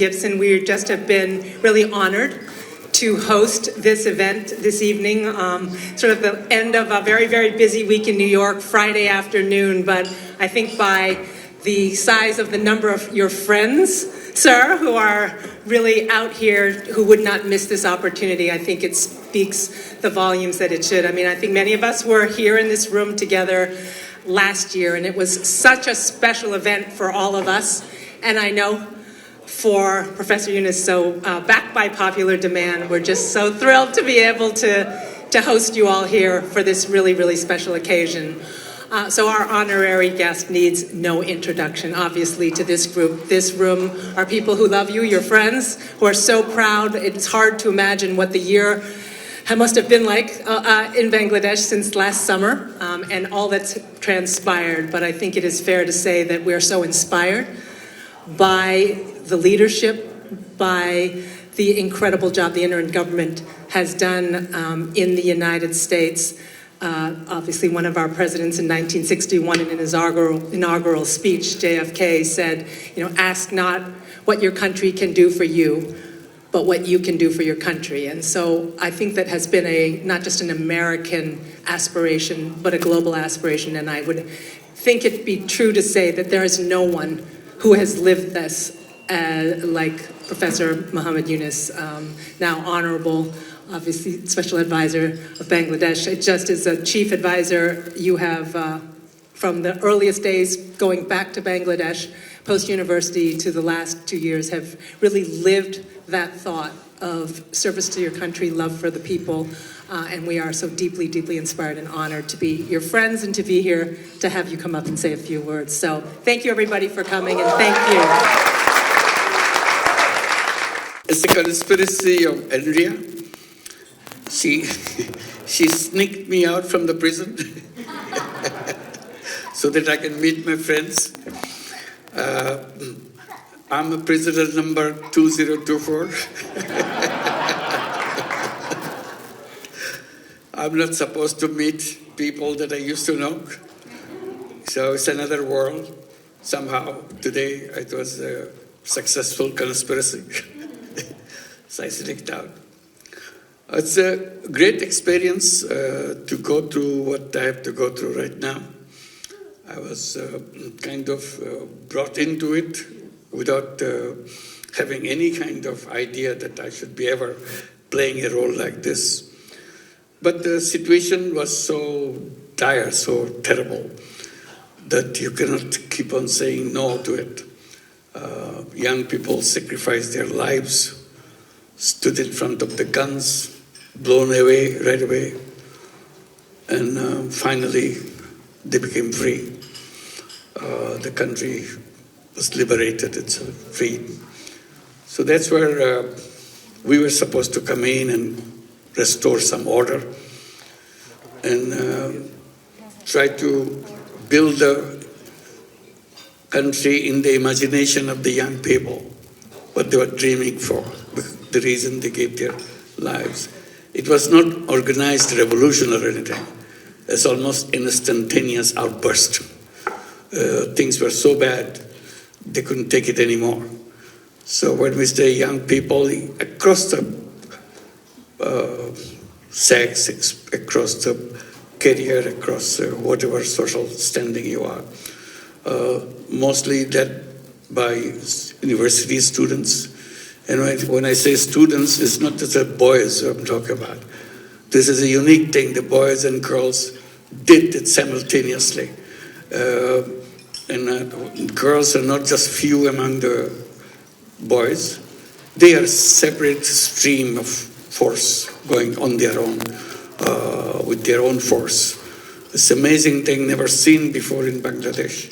Gibson. We just have been really honored to host this event this evening, sort of the end of a very, very busy week in New York, Friday afternoon, but I think by the size of the number of your friends, sir, who are really out here, who would not miss this opportunity, I think it speaks the volumes that it should. I mean, I think many of us were here in this room together last year, and it was such a special event for all of us, and I know for Professor Yunus, so backed by popular demand, we're just so thrilled to be able to host you all here for this really, really special occasion. So our honorary guest needs no introduction, obviously, to this group. This room are people who love you, your friends, who are so proud. It's hard to imagine what the year must have been like in Bangladesh since last summer and all that's transpired. But I think it is fair to say that we're so inspired by the leadership, by the incredible job the interim government has done in the United States. Obviously, one of our presidents in 1961 in his inaugural speech, JFK, said, ask not what your country can do for you, but what you can do for your country. And so I think that has been not just an American aspiration, but a global aspiration. And I would think it be true to say that there is no one who has lived this like Professor Muhammad Yunus, now honorable, obviously special advisor of Bangladesh. It just as a chief advisor, you have, from the earliest days going back to Bangladesh, post-university to the last 2 years, have really lived that thought of service to your country, love for the people, and we are so deeply, deeply inspired and honored to be your friends and to be here to have you come up and say a few words. So thank you, everybody, for coming, and thank you. It's a conspiracy of Andrea. She sneaked me out from the prison so that I can meet my friends. I'm a prisoner number 2024. I'm not supposed to meet people that I used to know. So it's another world. Somehow today it was a successful conspiracy. So I sneaked out. It's a great experience to go through what I have to go through right now. I was kind of brought into it without having any kind of idea that I should be ever playing a role like this. But the situation was so dire, so terrible, that you cannot keep on saying no to it. Young people sacrificed their lives, stood in front of the guns, blown away right away, and finally they became free. The country was liberated, it's free. So that's where we were supposed to come in and restore some order and try to build a country in the imagination of the young people, what they were dreaming for, the reason they gave their lives. It was not organized revolution or anything. It's almost instantaneous outburst. Things were so bad, they couldn't take it anymore. So when we say young people, across the sex, across the career, across whatever social standing you are, mostly led by university students. And when I say students, it's not just the boys I'm talking about. This is a unique thing. The boys and girls did it simultaneously. And girls are not just few among the boys. They are a separate stream of force going on their own, with their own force. It's an amazing thing never seen before in Bangladesh.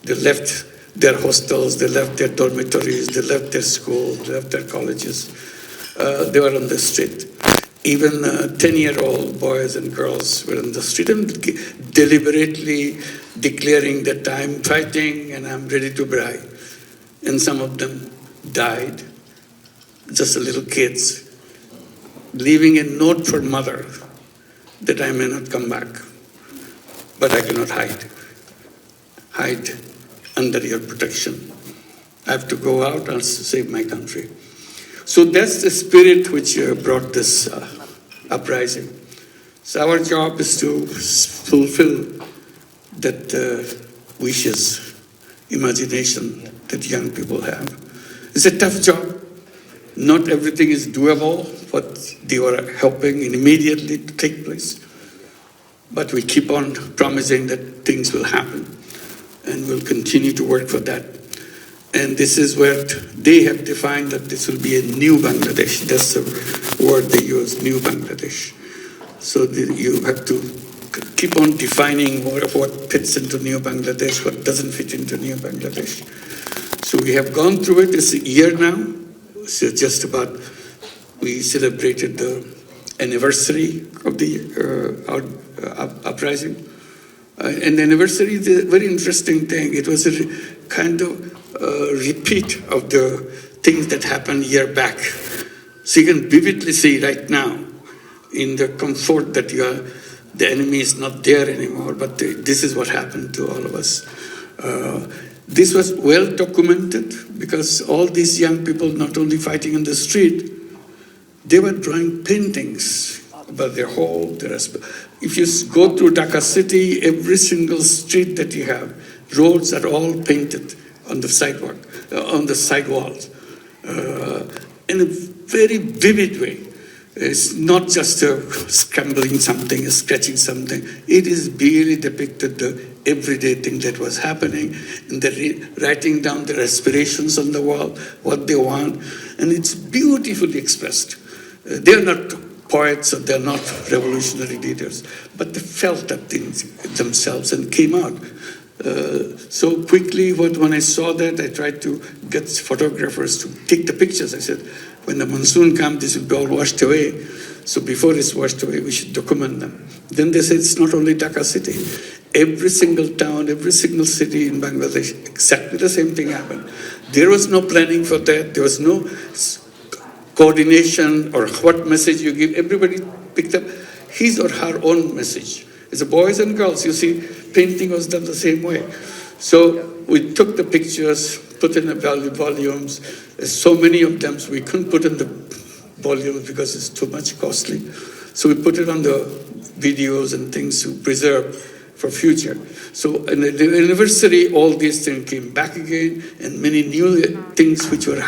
They left their hostels, they left their dormitories, they left their schools, they left their colleges. They were on the street. Even 10-year-old boys and girls were on the street and deliberately declaring that I'm fighting and I'm ready to die. And some of them died, just little kids, leaving a note for mother that I may not come back, but I cannot hide under your protection. I have to go out and save my country. So that's the spirit which brought this uprising. So our job is to fulfill that wishes, imagination that young people have. It's a tough job. Not everything is doable, but they are helping immediately to take place. But we keep on promising that things will happen, and we'll continue to work for that. And this is where they have defined that this will be a new Bangladesh. That's the word they use, new Bangladesh. So you have to keep on defining more of what fits into new Bangladesh, what doesn't fit into new Bangladesh. So we have gone through it. It's a year now. So just about, we celebrated the anniversary of the uprising. And the anniversary is a very interesting thing. It was a kind of repeat of the things that happened a year back. So you can vividly see right now in the comfort that the enemy is not there anymore, but this is what happened to all of us. This was well documented because all these young people not only fighting in the street, they were drawing paintings about their home. If you go through Dhaka city, every single street that you have, roads are all painted on the sidewalk, on the sidewalls, in a very vivid way. It's not just scrambling something, scratching something. It is really depicted the everyday thing that was happening, and they're writing down their aspirations on the wall, what they want, and it's beautifully expressed. They're not poets or they're not revolutionary leaders, but they felt that things themselves and came out. So quickly, when I saw that, I tried to get photographers to take the pictures. I said, when the monsoon comes, this will be all washed away. So before it's washed away, we should document them. Then they said, it's not only Dhaka city. Every single town, every single city in Bangladesh, exactly the same thing happened. There was no planning for that. There was no coordination or what message you give. Everybody picked up his or her own message. It's a boys and girls. You see, painting was done the same way. So we took the pictures, put in the volumes. So many of them, so we couldn't put in the volumes because it's too much costly. So we put it on the videos and things to preserve for future. So in the anniversary, all these things came back again, and many new things which were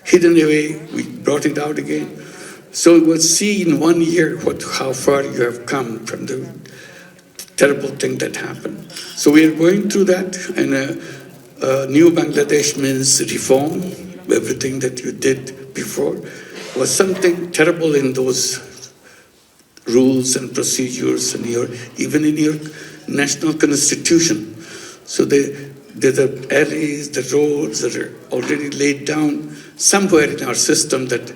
hidden away, we brought it out again. So we'll see in 1 year how far you have come from the terrible thing that happened. So we are going through that, and new Bangladesh means reform. Everything that you did before was something terrible in those rules and procedures, and even in your national constitution. So the alleys, the roads that are already laid down somewhere in our system that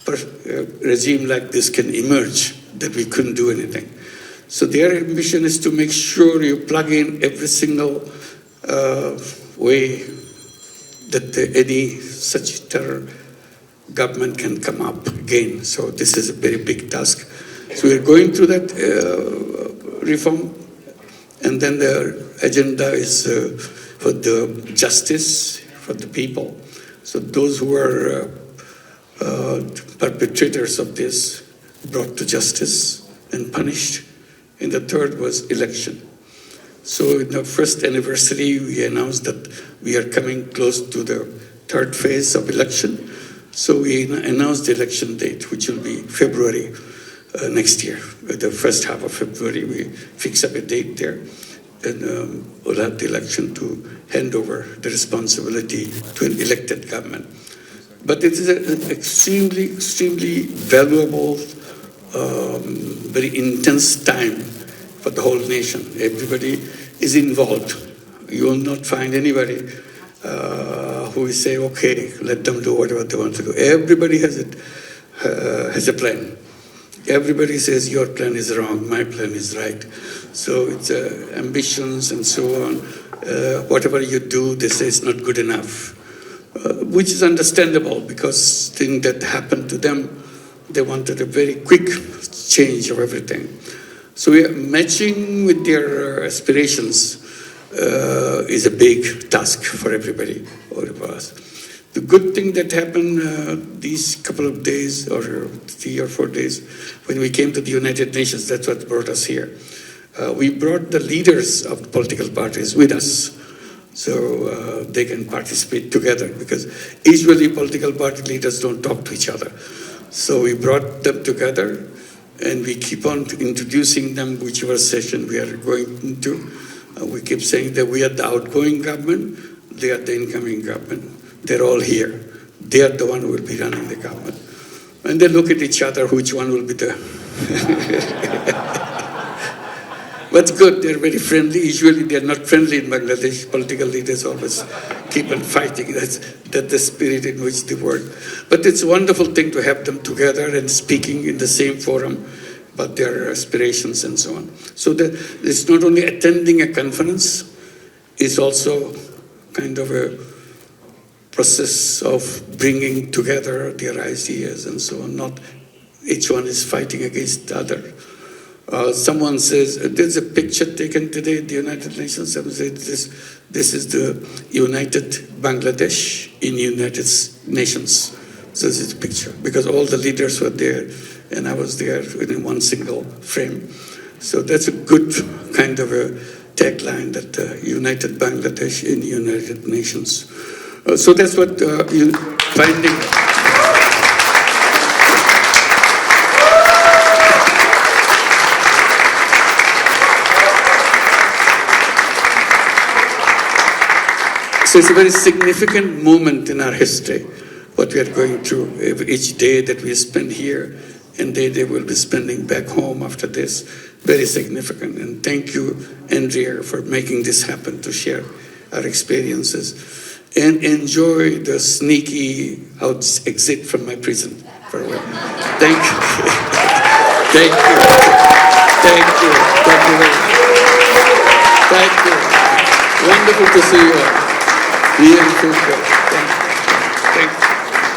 a regime like this can emerge, that we couldn't do anything. So their ambition is to make sure you plug in every single way that any such terror government can come up again. So this is a very big task. So we're going through that reform, and then the agenda is for the justice for the people. So those who are perpetrators of this brought to justice and punished. And the third was election. So in the first anniversary, we announced that we are coming close to the third phase of election. So we announced the election date, which will be February next year. The first half of February, we fix up a date there. And we'll have the election to hand over the responsibility to an elected government. But it is an extremely, extremely valuable, very intense time for the whole nation. Everybody is involved. You will not find anybody who will say, okay, let them do whatever they want to do. Everybody has a plan. Everybody says your plan is wrong, my plan is right. So it's ambitions and so on. Whatever you do, they say it's not good enough, which is understandable because things that happened to them, they wanted a very quick change of everything. So we are matching with their aspirations. is a big task for everybody, all of us. The good thing that happened these couple of days, or 3 or 4 days, when we came to the United Nations, that's what brought us here. We brought the leaders of the political parties with us, so they can participate together, because usually political party leaders don't talk to each other. So we brought them together, and we keep on introducing them whichever session we are going into. We keep saying that we are the outgoing government, they are the incoming government. They're all here. They are the one who will be running the government. And they look at each other, which one will be the... But it's good, they're very friendly. Usually they're not friendly in Bangladesh. Political leaders always keep on fighting. That's the spirit in which they work. But it's a wonderful thing to have them together and speaking in the same forum about their aspirations and so on. So that it's not only attending a conference, it's also kind of a process of bringing together their ideas and so on. Not each one is fighting against the other. Someone says, there's a picture taken today at the United Nations. Someone said, this is the United Bangladesh in United Nations. So this is a picture, because all the leaders were there, and I was there in one single frame. So that's a good kind of a tagline, that United Bangladesh in United Nations. So that's what you're finding. So it's a very significant moment in our history, what we are going through. Each day that we spend here and day they will be spending back home after this, very significant. And thank you, Andrea, for making this happen, to share our experiences. And enjoy the sneaky exit from my prison for a while. Thank you. Thank you. Thank you. Thank you very much. Thank you. Wonderful to see you all. Thank you. Thank you.